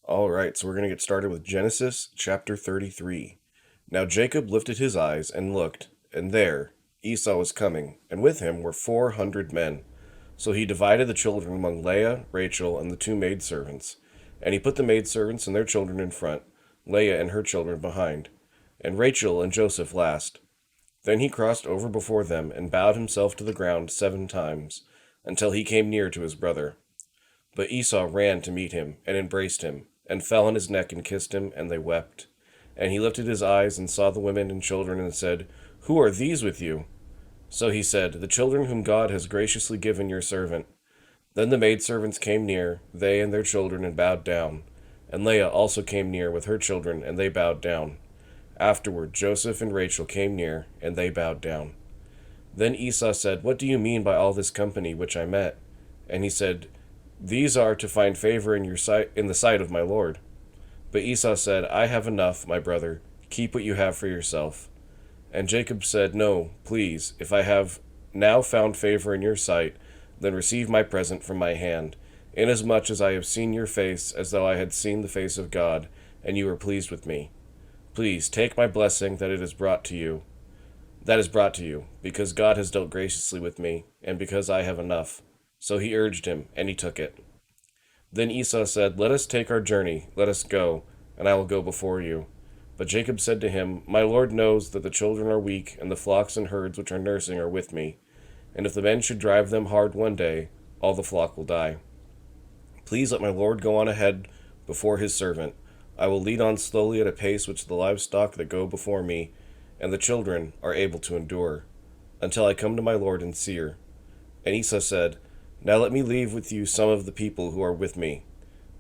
All right, so we're going to get started with Genesis chapter 33. Now Jacob lifted his eyes and looked, and there Esau was coming, and with him were 400 men. So he divided the children among Leah, Rachel, and the two maidservants. And he put the maidservants and their children in front, Leah and her children behind, and Rachel and Joseph last. Then he crossed over before them and bowed himself to the ground 7 times, until he came near to his brother. But Esau ran to meet him, and embraced him, and fell on his neck and kissed him, and they wept. And he lifted his eyes and saw the women and children, and said, Who are these with you? So he said, The children whom God has graciously given your servant. Then the maidservants came near, they and their children, and bowed down. And Leah also came near with her children, and they bowed down. Afterward Joseph and Rachel came near, and they bowed down. Then Esau said, What do you mean by all this company which I met? And he said, These are to find favor in the sight of my lord. But Esau said, I have enough, my brother. Keep what you have for yourself. And Jacob said, No, please, if I have now found favor in your sight, then receive my present from my hand, inasmuch as I have seen your face as though I had seen the face of God, and you are pleased with me. Please take my blessing that is brought to you, because God has dealt graciously with me, and because I have enough. So he urged him, and he took it. Then Esau said, Let us take our journey, let us go, and I will go before you. But Jacob said to him, My Lord knows that the children are weak, and the flocks and herds which are nursing are with me. And if the men should drive them hard one day, all the flock will die. Please let my Lord go on ahead before his servant. I will lead on slowly at a pace which the livestock that go before me, and the children are able to endure, until I come to my Lord in Seir. And Esau said, Now let me leave with you some of the people who are with me.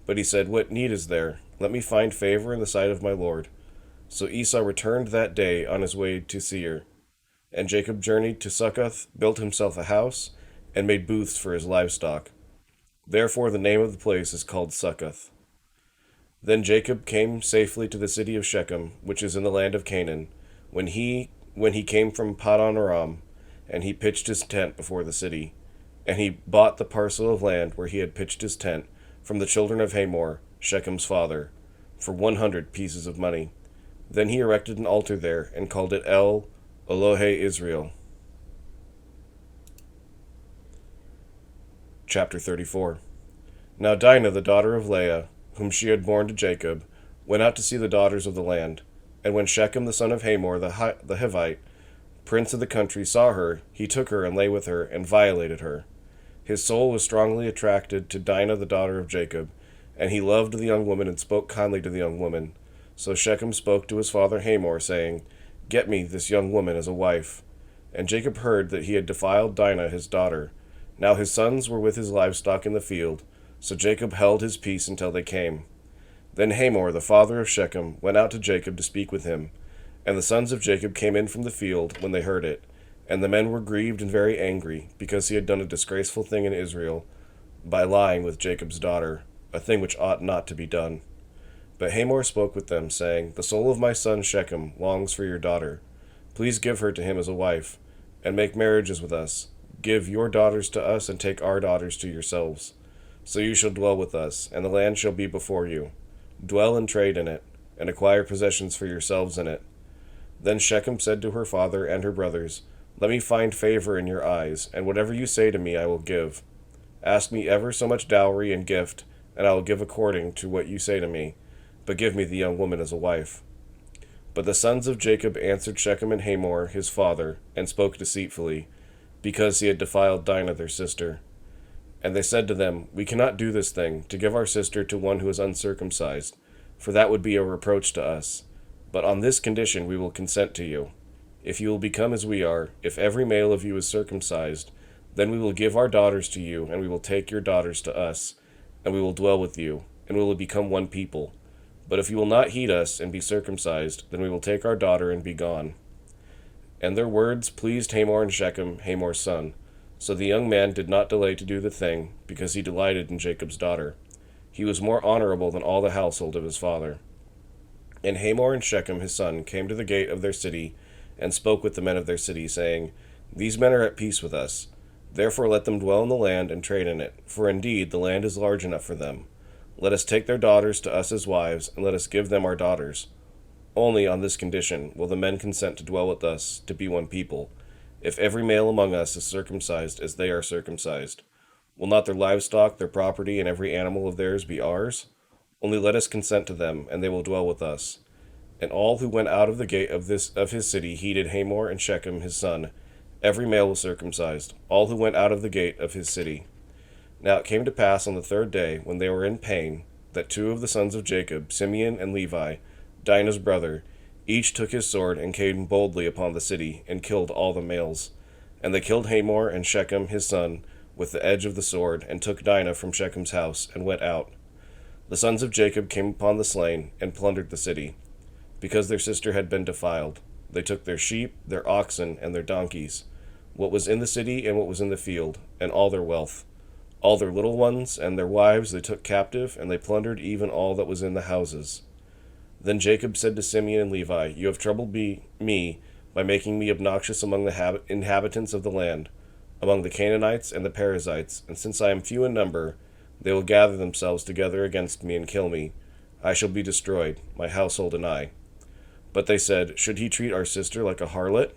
But he said, What need is there? Let me find favor in the sight of my Lord. So Esau returned that day on his way to Seir. And Jacob journeyed to Succoth, built himself a house, and made booths for his livestock. Therefore the name of the place is called Succoth. Then Jacob came safely to the city of Shechem, which is in the land of Canaan, when he came from Paddan Aram, and he pitched his tent before the city. And he bought the parcel of land where he had pitched his tent from the children of Hamor, Shechem's father, for 100 pieces of money. Then he erected an altar there, and called it El Elohe Israel. Chapter 34. Now Dinah, the daughter of Leah, whom she had borne to Jacob, went out to see the daughters of the land. And when Shechem the son of Hamor the Hivite, prince of the country, saw her, he took her and lay with her, and violated her. His soul was strongly attracted to Dinah the daughter of Jacob, and he loved the young woman and spoke kindly to the young woman. So Shechem spoke to his father Hamor, saying, Get me this young woman as a wife. And Jacob heard that he had defiled Dinah his daughter. Now his sons were with his livestock in the field, so Jacob held his peace until they came. Then Hamor the father of Shechem went out to Jacob to speak with him. And the sons of Jacob came in from the field when they heard it. And the men were grieved and very angry, because he had done a disgraceful thing in Israel, by lying with Jacob's daughter, a thing which ought not to be done. But Hamor spoke with them, saying, The soul of my son Shechem longs for your daughter. Please give her to him as a wife, and make marriages with us. Give your daughters to us, and take our daughters to yourselves. So you shall dwell with us, and the land shall be before you. Dwell and trade in it, and acquire possessions for yourselves in it. Then Shechem said to her father and her brothers, Let me find favor in your eyes, and whatever you say to me I will give. Ask me ever so much dowry and gift, and I will give according to what you say to me, but give me the young woman as a wife. But the sons of Jacob answered Shechem and Hamor his father, and spoke deceitfully, because he had defiled Dinah their sister. And they said to them, We cannot do this thing, to give our sister to one who is uncircumcised, for that would be a reproach to us. But on this condition we will consent to you. If you will become as we are, if every male of you is circumcised, then we will give our daughters to you, and we will take your daughters to us, and we will dwell with you, and we will become one people. But if you will not heed us and be circumcised, then we will take our daughter and be gone. And their words pleased Hamor and Shechem, Hamor's son. So the young man did not delay to do the thing, because he delighted in Jacob's daughter. He was more honorable than all the household of his father. And Hamor and Shechem his son came to the gate of their city, and spoke with the men of their city, saying, These men are at peace with us. Therefore let them dwell in the land and trade in it, for indeed the land is large enough for them. Let us take their daughters to us as wives, and let us give them our daughters. Only on this condition will the men consent to dwell with us, to be one people. If every male among us is circumcised as they are circumcised, will not their livestock, their property, and every animal of theirs be ours? Only let us consent to them, and they will dwell with us. And all who went out of the gate of his city heeded Hamor and Shechem his son. Every male was circumcised, all who went out of the gate of his city. Now it came to pass on the third day, when they were in pain, that two of the sons of Jacob, Simeon and Levi, Dinah's brother, each took his sword and came boldly upon the city, and killed all the males. And they killed Hamor and Shechem his son with the edge of the sword, and took Dinah from Shechem's house, and went out. The sons of Jacob came upon the slain, and plundered the city, because their sister had been defiled. They took their sheep, their oxen, and their donkeys, what was in the city and what was in the field, and all their wealth. All their little ones and their wives they took captive, and they plundered even all that was in the houses. Then Jacob said to Simeon and Levi, You have troubled me by making me obnoxious among the inhabitants of the land, among the Canaanites and the Perizzites, and since I am few in number, they will gather themselves together against me and kill me. I shall be destroyed, my household and I. But they said, Should he treat our sister like a harlot?